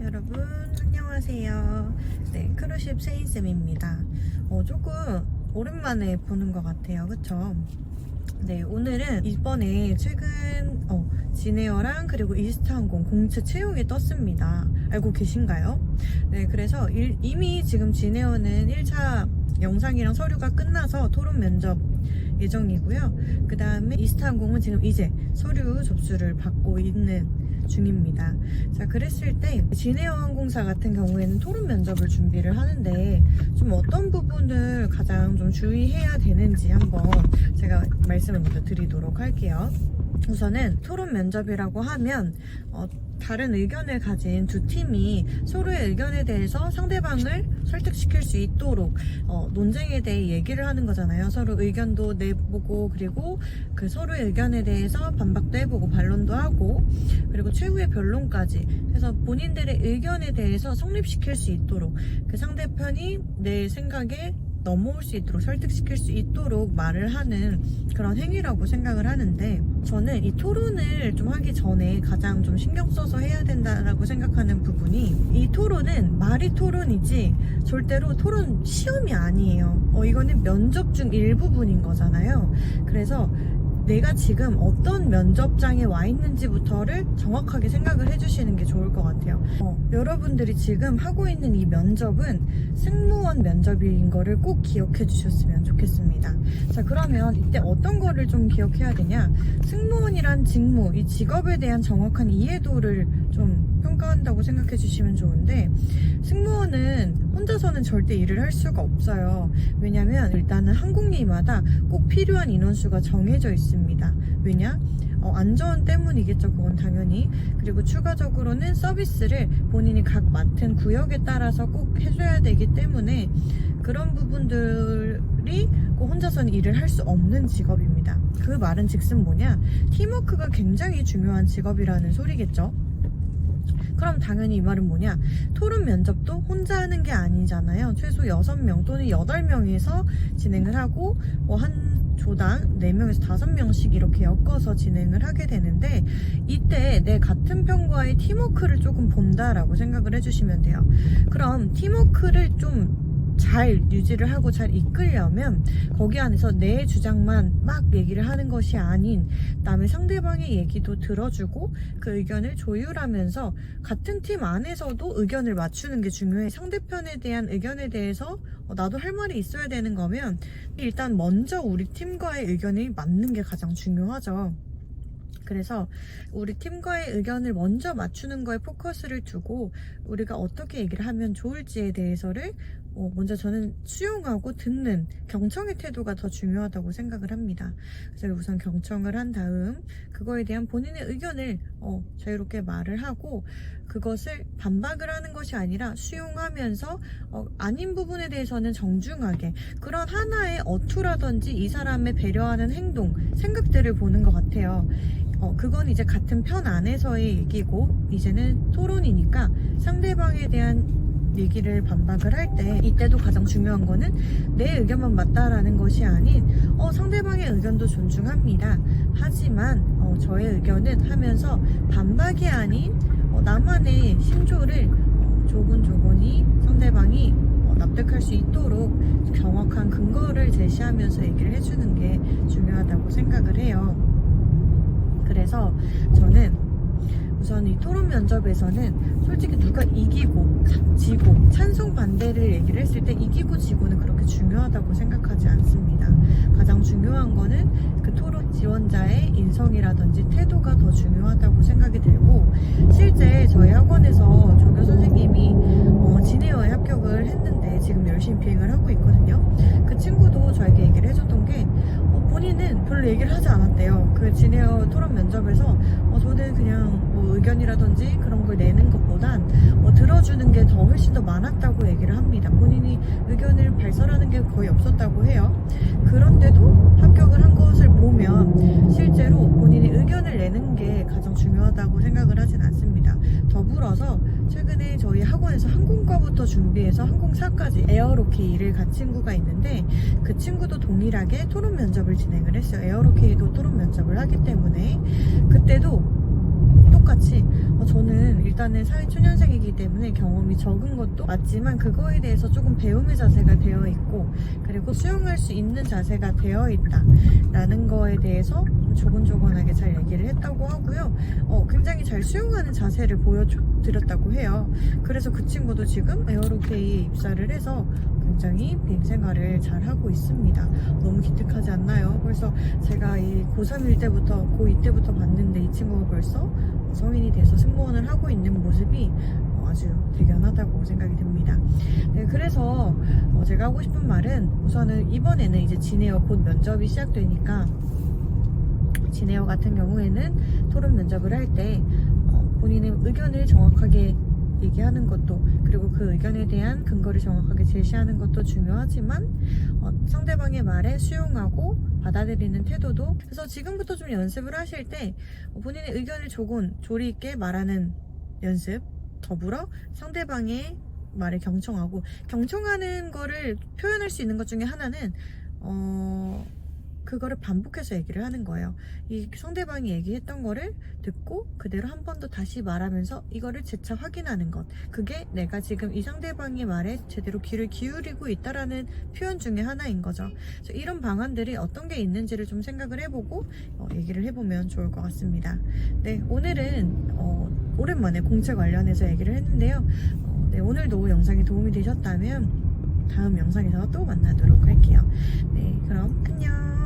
여러분 안녕하세요. 네, 크루십 세인쌤입니다. 조금 오랜만에 보는 것 같아요. 그쵸? 네, 오늘은 이번에 최근 진에어랑 그리고 이스타항공 공채 채용이 떴습니다. 알고 계신가요? 네, 그래서 이미 지금 진에어는 1차 영상이랑 서류가 끝나서 토론 면접 예정이고요. 그 다음에 이스타항공은 지금 이제 서류 접수를 받고 있는 중입니다. 자, 그랬을 때 진에어 항공사 같은 경우에는 토론 면접을 준비를 하는데 좀 어떤 부분을 가장 좀 주의해야 되는지 한번 제가 말씀을 먼저 드리도록 할게요. 우선은 토론 면접이라고 하면 다른 의견을 가진 두 팀이 서로의 의견에 대해서 상대방을 설득시킬 수 있도록 논쟁에 대해 얘기를 하는 거잖아요. 서로 의견도 내보고, 그리고 그 서로의 의견에 대해서 반박도 해보고 반론도 하고, 그리고 최후의 변론까지 해서 본인들의 의견에 대해서 성립시킬 수 있도록, 그 상대편이 내 생각에 넘어올 수 있도록, 설득시킬 수 있도록 말을 하는 그런 행위라고 생각을 하는데, 저는 이 토론을 좀 하기 전에 가장 좀 신경 써서 해야 된다라고 생각하는 부분이, 이 토론은 말이 토론이지 절대로 토론 시험이 아니에요. 이거는 면접 중 일부분인 거잖아요. 그래서 내가 지금 어떤 면접장에 와 있는지부터를 정확하게 생각을 해주시는 게 좋을 것 같아요. 여러분들이 지금 하고 있는 이 면접은 승무원 면접인 거를 꼭 기억해 주셨으면 좋겠습니다. 자, 그러면 이때 어떤 거를 좀 기억해야 되냐? 승무원이란 직무, 이 직업에 대한 정확한 이해도를 좀 평가한다고 생각해 주시면 좋은데, 승무원은 혼자서는 절대 일을 할 수가 없어요. 왜냐면 일단은 항공기마다 꼭 필요한 인원수가 정해져 있습니다. 왜냐? 안전 때문이겠죠. 그건 당연히. 그리고 추가적으로는 서비스를 본인이 각 맡은 구역에 따라서 꼭 해줘야 되기 때문에 그런 부분들이 꼭 혼자서는 일을 할 수 없는 직업입니다. 그 말은 즉슨 뭐냐? 팀워크가 굉장히 중요한 직업이라는 소리겠죠. 그럼 당연히 이 말은 뭐냐? 토론 면접도 혼자 하는 게 아니잖아요. 최소 6명 또는 8명에서 진행을 하고 한 조당 4명에서 5명씩 이렇게 엮어서 진행을 하게 되는데, 이때 내 같은 편과의 팀워크를 조금 본다라고 생각을 해주시면 돼요. 그럼 팀워크를 좀 잘 유지를 하고 잘 이끌려면 거기 안에서 내 주장만 막 얘기를 하는 것이 아닌 남의 상대방의 얘기도 들어주고 그 의견을 조율하면서 같은 팀 안에서도 의견을 맞추는 게 중요해. 상대편에 대한 의견에 대해서 나도 할 말이 있어야 되는 거면 일단 먼저 우리 팀과의 의견이 맞는 게 가장 중요하죠. 그래서 우리 팀과의 의견을 먼저 맞추는 거에 포커스를 두고 우리가 어떻게 얘기를 하면 좋을지에 대해서를 먼저 저는 수용하고 듣는 경청의 태도가 더 중요하다고 생각을 합니다. 그래서 우선 경청을 한 다음 그거에 대한 본인의 의견을 자유롭게 말을 하고, 그것을 반박을 하는 것이 아니라 수용하면서 아닌 부분에 대해서는 정중하게, 그런 하나의 어투라든지 이 사람의 배려하는 행동, 생각들을 보는 것 같아요. 그건 이제 같은 편 안에서의 얘기고, 이제는 토론이니까 상대방에 대한 얘기를 반박을 할 때 이때도 가장 중요한 거는 내 의견만 맞다라는 것이 아닌 상대방의 의견도 존중합니다. 하지만 저의 의견은 하면서 반박이 아닌 나만의 신조를 조곤조곤히 상대방이 납득할 수 있도록 정확한 근거를 제시하면서 얘기를 해주는 게 중요하다고 생각을 해요. 그래서 저는 우선 이 토론 면접에서는 솔직히 누가 이기고 지고 찬성 반대를 얘기를 했을 때 이기고 지고는 그렇게 중요하다고 생각하지 않습니다. 가장 중요한 거는 그 토론 지원자의 인성이라든지 태도가 더 중요하다고 생각이 들고, 실제 저희 학원에서 조교 선생님이 진에어에 합격을 했는데 지금 열심히 비행을 하고 있거든요. 그 친구도 저에게 얘기를 해줬던 게 본인은 별로 얘기를 하지 않았대요. 그 진에어 토론 면접에서 저는 그냥 의견이라든지 그런 걸 내는 것보단 들어주는 게 더 훨씬 더 많았다고 얘기를 합니다. 본인이 의견을 발설하는 게 거의 없었다고 해요. 그런데도 합격을 한 것을 보면 실제로 본인이 의견을 내는 게 가장 중요하다고 생각을 하진 않습니다. 더불어서 최근에 저희 학원에서 항공과부터 준비해서 항공사까지 에어로케이를 간 친구가 있는데, 그 친구도 동일하게 토론 면접을 진행을 했어요. 에어로케이도 토론 면접을 하기 때문에 그때도 똑같이 저는 일단은 사회초년생이기 때문에 경험이 적은 것도 맞지만 그거에 대해서 조금 배움의 자세가 되어 있고 그리고 수용할 수 있는 자세가 되어 있다 라는 거에 대해서 조곤조곤하게 잘 얘기를 했다고 하고요. 굉장히 잘 수용하는 자세를 보여드렸다고 해요. 그래서 그 친구도 지금 에어로케이에 입사를 해서 굉장히 비행 생활을 잘 하고 있습니다. 너무 기특하지 않나요? 그래서 제가 이 고3일 때부터 고2 때부터 봤는데 이 친구가 벌써 성인이 돼서 승무원을 하고 있는 모습이 아주 대견하다고 생각이 듭니다. 네, 그래서 제가 하고 싶은 말은 우선은 이번에는 이제 진에어 곧 면접이 시작되니까 진에어 같은 경우에는 토론 면접을 할 때 본인의 의견을 정확하게 얘기하는 것도 그리고 그 의견에 대한 근거를 정확하게 제시하는 것도 중요하지만 상대방의 말에 수용하고 받아들이는 태도도 그래서 지금부터 좀 연습을 하실 때 본인의 의견을 조금 조리 있게 말하는 연습 더불어 상대방의 말에 경청하는 거를 표현할 수 있는 것 중에 하나는 그거를 반복해서 얘기를 하는 거예요. 이 상대방이 얘기했던 거를 듣고 그대로 한 번 더 다시 말하면서 이거를 재차 확인하는 것. 그게 내가 지금 이 상대방의 말에 제대로 귀를 기울이고 있다라는 표현 중에 하나인 거죠. 그래서 이런 방안들이 어떤 게 있는지를 좀 생각을 해보고 얘기를 해보면 좋을 것 같습니다. 네, 오늘은 오랜만에 공채 관련해서 얘기를 했는데요. 네, 오늘도 영상이 도움이 되셨다면 다음 영상에서 또 만나도록 할게요. 네, 그럼 안녕.